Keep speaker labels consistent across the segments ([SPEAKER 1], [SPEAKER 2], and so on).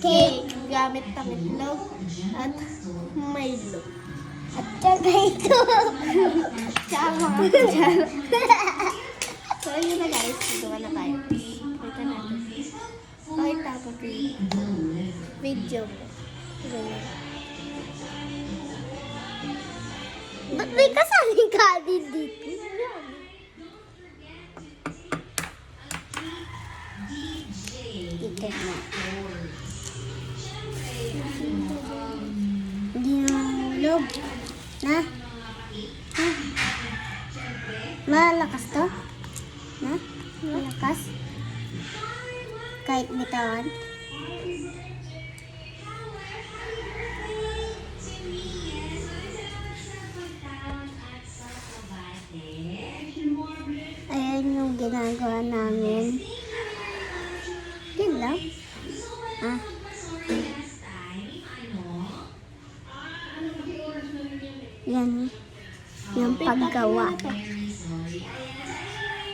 [SPEAKER 1] cake gamit ang itlog at Milo.
[SPEAKER 2] At saka ito.
[SPEAKER 1] Tsaka mga kutsara. So, ayun na guys. Gawa na tayo. Pakita natin. Pakita ko video ko. Ganyan.
[SPEAKER 2] Ba't may kasaling kanin dito? Dito na. Hindi na mahulog. Na? Ha? Malakas to? Na? Malakas? Kahit bitawan? Ayan yung ginagawa namin. Yun lang. Ah. Yan. Yung paggawa.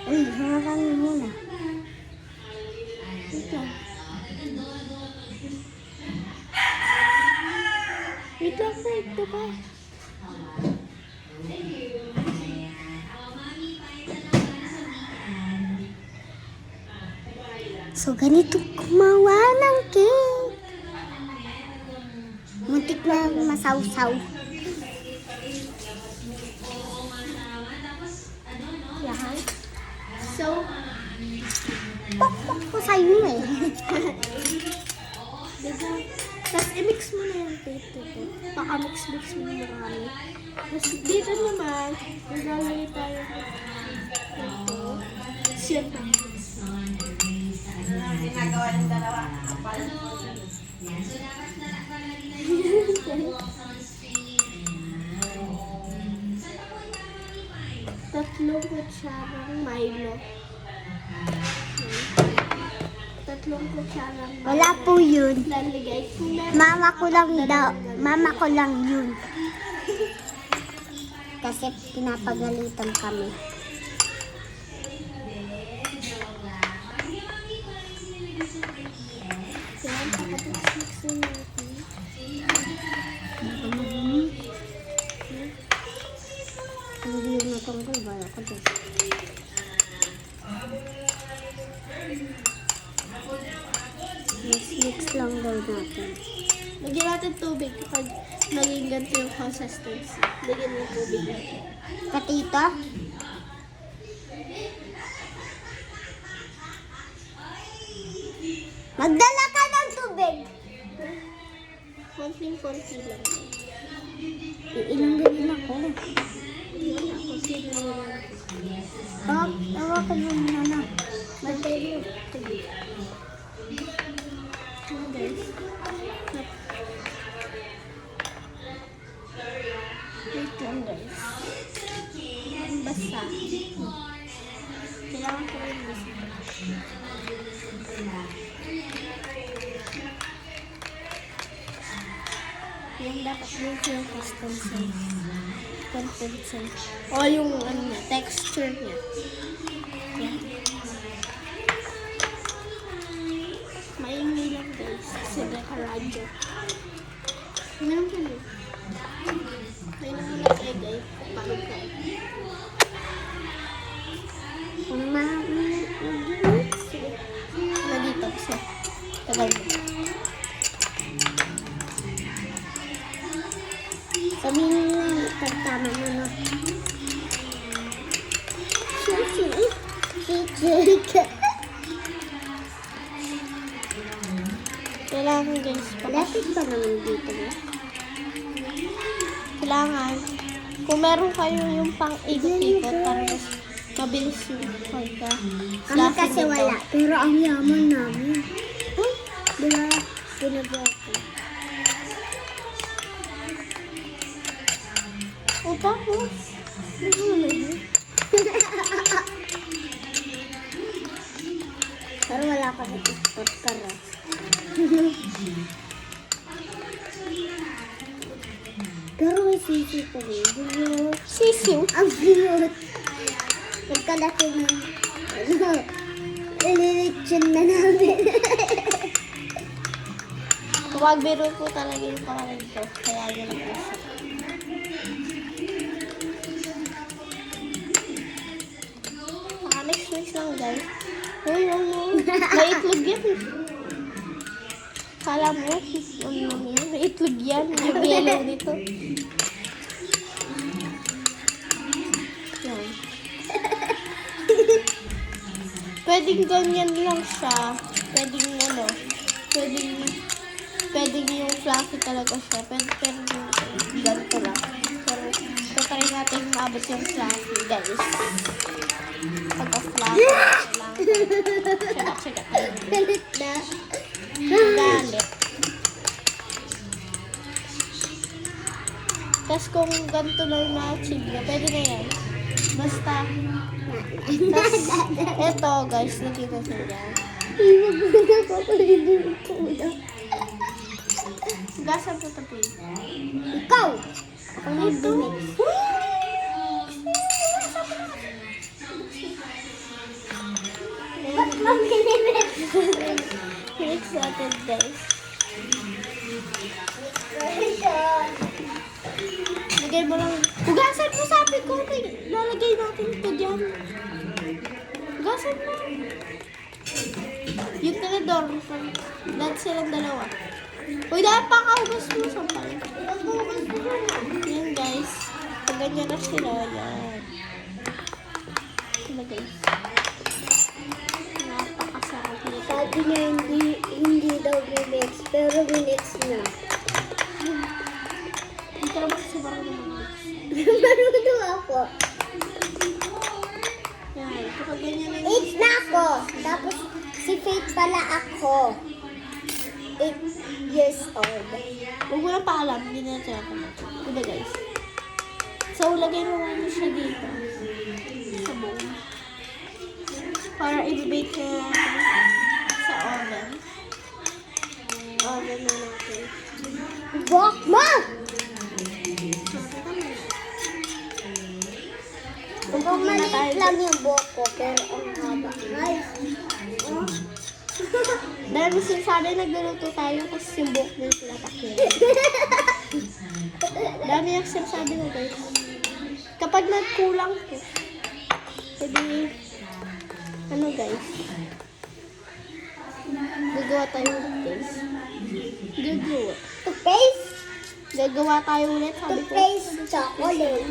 [SPEAKER 2] Uy, hawakan mo muna.
[SPEAKER 1] Ito. Wait lang po. Ito pa.
[SPEAKER 2] So, ganito gumawa ng cake. Muntik na masaw-saw.
[SPEAKER 1] Yan. So,
[SPEAKER 2] Pok-pok ko sa'yo eh.
[SPEAKER 1] diba? Tapos i-mix mo na yung tape dito. Paka-mix-mix mo na marami. Tapos dito naman, maglalagay tayo ito. Siyempre.
[SPEAKER 3] Ginagawa ng dalawa.
[SPEAKER 1] Tatlong kutsarang Milo. Tatlong kutsarang Milo.
[SPEAKER 2] Wala po yun.
[SPEAKER 1] Lalagay. Kung meron
[SPEAKER 2] Mama ko lang daw. Mama ko lang yun. Kasi pinapagalitan kami.
[SPEAKER 1] yan, paka-mix na natin.
[SPEAKER 2] Hindi yun natungkol. Wala ko din. Mix lang daw natin.
[SPEAKER 1] Lagyan natin tubig kapag naging ganito yung consistency. Lagyan mo yung tubig natin.
[SPEAKER 2] Katito? Magdala ka ng tubig.
[SPEAKER 1] Konting-konti lang.
[SPEAKER 2] Ilang ganyan ako.
[SPEAKER 1] Wala, konti lang yan.
[SPEAKER 2] Tawa ka yung nana.
[SPEAKER 1] Magdala yung tubig. Ayan, guys. Wait lang guys. Ang basa. Kailangan ko rin basa. Yung dapat yung consistency. Consistency. O yung ano niya, texture niya. Yan. Maingay lang guys. Kasi nakaradyo. Meron ka niyo. May naman tayo guys. Pagod ka.
[SPEAKER 2] Ang mami.
[SPEAKER 1] Sige. Na dito. So, tagal mo.
[SPEAKER 2] Sabihin mo pagtama mo na.
[SPEAKER 1] Kailangan guys.
[SPEAKER 2] Lapit pa naman dito mo.
[SPEAKER 1] Kailangan. Kung meron kayo yung pang-ikot-ikot para mas mabilis yung pagka.
[SPEAKER 2] Kami kasi wala. Pero ang yaman namin. Uy, diba? Ginagawa ko.
[SPEAKER 1] O tapos,
[SPEAKER 2] Pero wala ka na tiktok ka rin. Pero may sisi pa rin. Bunot.
[SPEAKER 1] sisiw.
[SPEAKER 2] Ang bunot. Nagkalaki ng ililitsyon na namin.
[SPEAKER 1] Magbiro po talaga yung pangalan ko. Kaya yun po siya. Mix lang guys. Uy, ano? May itlog yan. Kala mo, ano yan? May itlog yan. May yellow dito. Yan. Pwedeng ganyan lang siya. Pwedeng ano. Pwedeng yung fluffy talaga siya. Pero ganito lang. Pero try natin maabot yung fluffy guys. Pagka-fluffy lang. Tsaga tayo.
[SPEAKER 2] Galit na.
[SPEAKER 1] Galit. Tapos kung ganito lang na-achieve na, pwede na yan. Basta. Tapos, eto guys, nakita sa yan.
[SPEAKER 2] Iwag mo na papalibig ko na.
[SPEAKER 1] Gasa po ito, please.
[SPEAKER 2] Ikaw! Ako na
[SPEAKER 1] Ito.
[SPEAKER 2] yung ba't mo binibig?
[SPEAKER 1] Mix natin guys. Lagay mo lang. Hugasan mo sabi ko. Lalagay natin ito dyan. Hugasan mo. Yung tinador. Lahat silang dalawa. Uy, dahil pakahugas mo. Sampal. Yan guys. Pag ganyan na sila. Yan. Sila guys. Napakasarap nito.
[SPEAKER 2] Sabi niya hindi daw remix, pero remix na.
[SPEAKER 1] Hindi ka naman kasi marunong.
[SPEAKER 2] Marunong ako.
[SPEAKER 1] Yan. Kapag ganyan na
[SPEAKER 2] 8 na ako. Tapos si Faith pala ako. 8 years old.
[SPEAKER 1] Huwag mo lang paalam, hindi na natin natin. Diba guys? So, lagay mo muna siya dito. Sa bowl. Para i-bake na natin sa oven. Oven na natin.
[SPEAKER 2] Bok mo! Mukhang maliit lang yung buhok ko, pero ang haba. Guys,
[SPEAKER 1] Dahil sinasabi nagluluto tayo kasi yung buhok na sila takil. Dami yung sinasabi na guys. Kapag nagkulang po, pwede, ano guys, gagawa tayo ulit guys.
[SPEAKER 2] toothpaste?
[SPEAKER 1] Gagawa tayo ulit, sabi ko.
[SPEAKER 2] Toothpaste chocolate.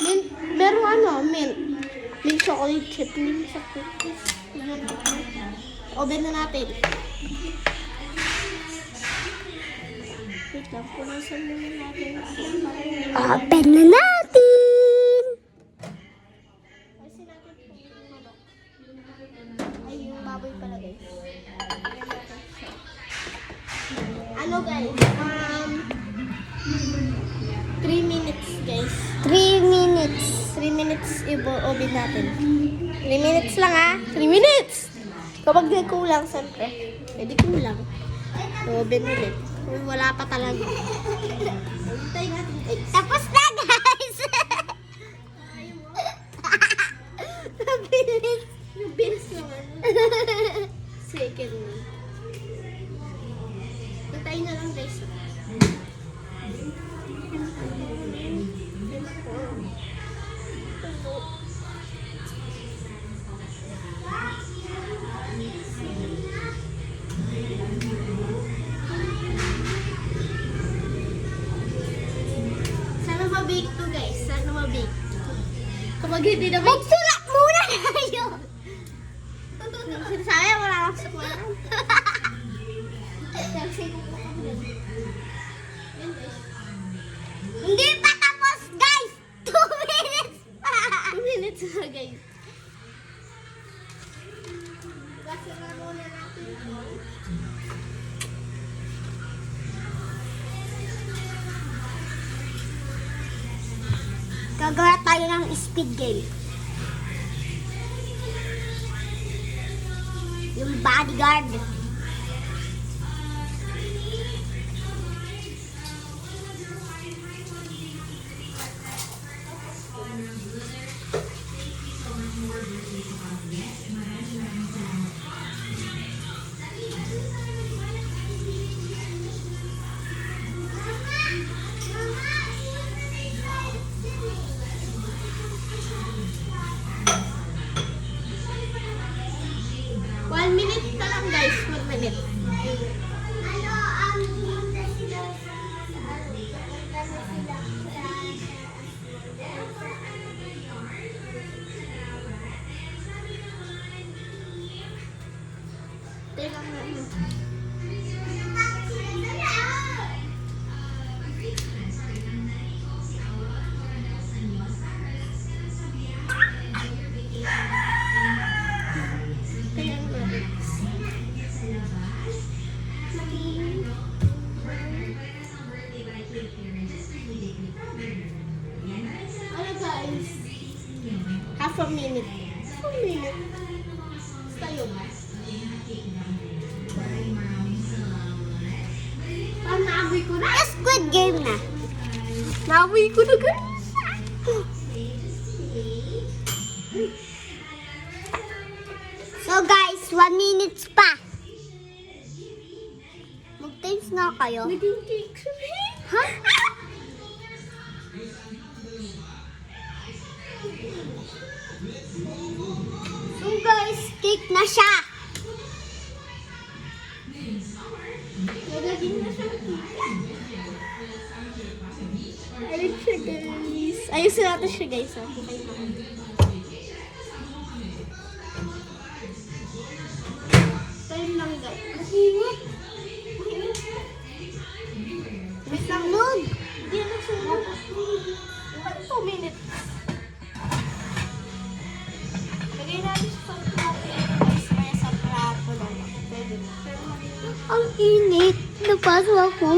[SPEAKER 1] Mint, meron ano, mint. Mint chocolate chip. Mint chocolate chip. Oven na natin. Wait lang, punasan muna natin.
[SPEAKER 2] Open na natin!
[SPEAKER 1] Kasi natin yung manok. Ay, yung baboy pala guys. Ayan natin siya. Ano guys? 3 minutes guys.
[SPEAKER 2] 3 minutes.
[SPEAKER 1] 3 minutes i-oven natin. 3 minutes lang ha. 3 minutes! Kapag di kulang, siyempre. Pwede kulang. I-oven ulit. Kung wala pa talaga. Hintay natin guys.
[SPEAKER 2] Tapos na, guys! Nabilis.
[SPEAKER 1] Yung bilis naman. Second na. Hintayin na lang guys. Sana mabake to guys. Sana mabake. Kapag hindi na bake,
[SPEAKER 2] Magsulat muna tayo!
[SPEAKER 1] sayang wala lang sa kuwan.
[SPEAKER 2] Hindi pa tapos, guys! 2 minutes pa!
[SPEAKER 1] 2 minutes na guys. Kasi na muna natin ito.
[SPEAKER 2] Gagawa tayo ng speed game. Yung bodyguard.
[SPEAKER 1] Teka nga. Kaya nga. Ano guys? Half a minute. Half a minute. Basta yun. Parang naamoy ko na.
[SPEAKER 2] Squid Game na.
[SPEAKER 1] Naamoy ko na guys.
[SPEAKER 2] So guys, 1 minute pa. Mag-taste nga kayo.
[SPEAKER 1] Naging cake.
[SPEAKER 2] Ha? So guys, cake na siya.
[SPEAKER 1] Nagaging na siya. Ayun siya guys. Ayusin natin siya guys. Time lang guys. Wait lang nun. Hindi na sunod. 2 minutes. Lagay natin sa plato. Guys, may sa plato na lang. Pwede na. Pero
[SPEAKER 2] Ang init. Napaso ako.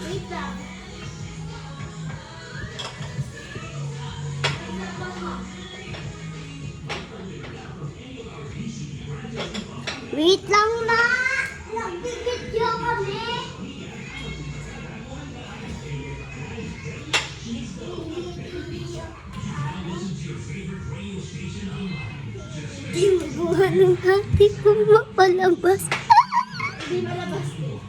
[SPEAKER 1] wait lang.
[SPEAKER 2] Wait lang na. Nagbibidyo kami. Di magawa ng hati ko mapalabas.
[SPEAKER 1] Hindi malabas eh.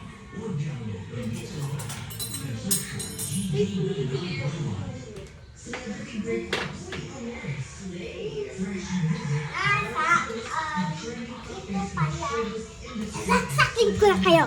[SPEAKER 2] Saksakin ko na kayo.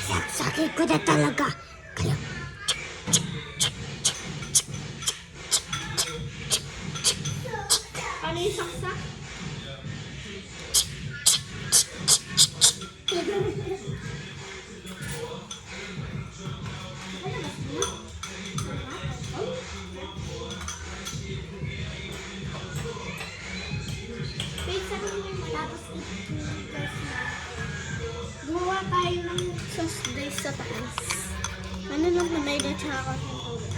[SPEAKER 2] Saksakin ko na talaga. Kayo.
[SPEAKER 1] Paano yung saksak? Wait, sabi mo yung matapos gumawa tayo ng sauce guys sa taas. Ano lang manay na tsaka konting tubig.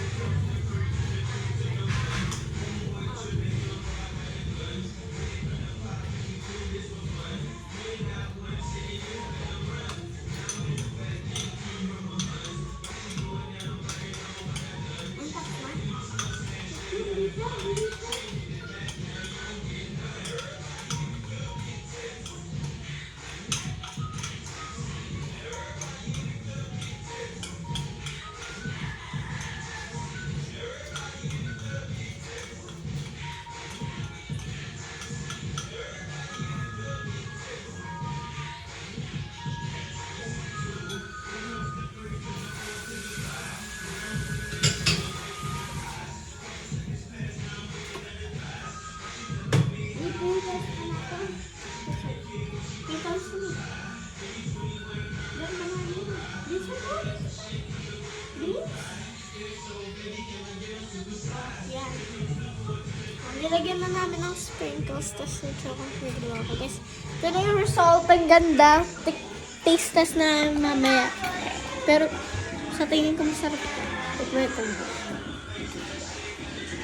[SPEAKER 1] Nilagyan na namin ng sprinkles, tapos chocolate flavor ako. Guys, ito na yung result. Ang ganda. Taste test na mamaya. Pero, sa tingin ko masarap ito. Ito.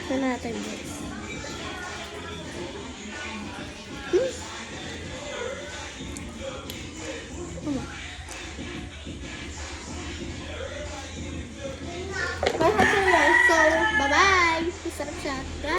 [SPEAKER 1] Ito natin, guys.